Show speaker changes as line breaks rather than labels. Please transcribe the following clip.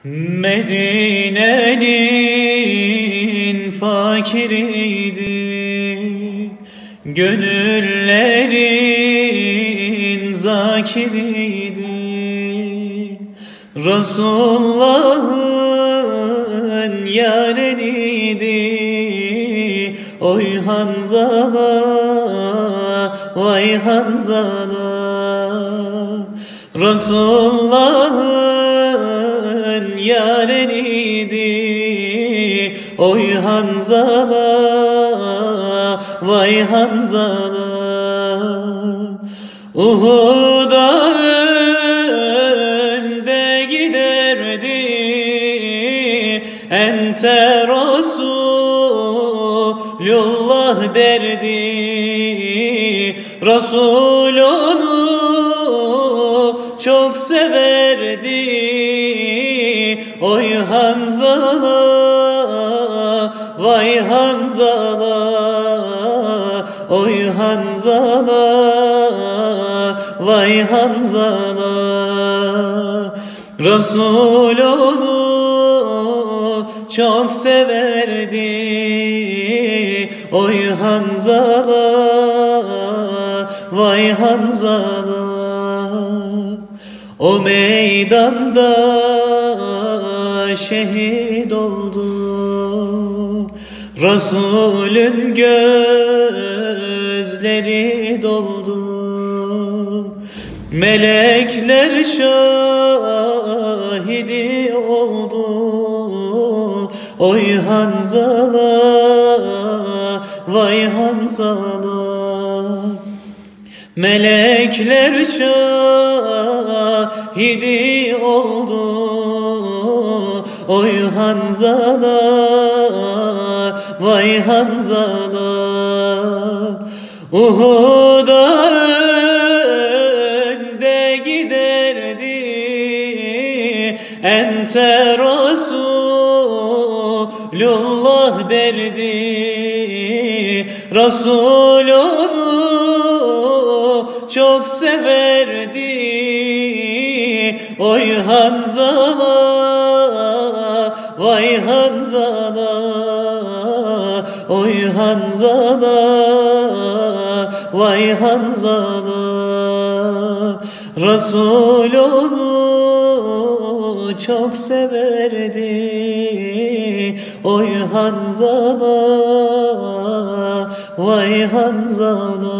Medine'nin fakiriydi, gönüllerin zakiriydi. Resulullah'ın yareniydi. Oy Hanzala, vay Hanzala. Resulullah'ın yareniydi. Oy Hanzala, vay Hanzala. Uhud'a önde giderdi, ente Resulullah derdi. Resul onu çok severdi. Oy Hanzala, vay Hanzala. Oy Hanzala, vay Hanzala. Resul onu çok severdi. Oy Hanzala, vay Hanzala. O meydanda şehit oldu, Resulün gözleri doldu. Melekler şahidi oldu. Oy Hanzala, vay Hanzala. Melekler şahidi oldu. Oy Hanzala, vay Hanzala. Uhud'a önde giderdi, ente Resulullah derdi. Resul onu çok severdi. Oy Hanzala, vay Hanzala. Oy Hanzala, vay Hanzala. Resul onu çok severdi. Oy Hanzala, vay Hanzala.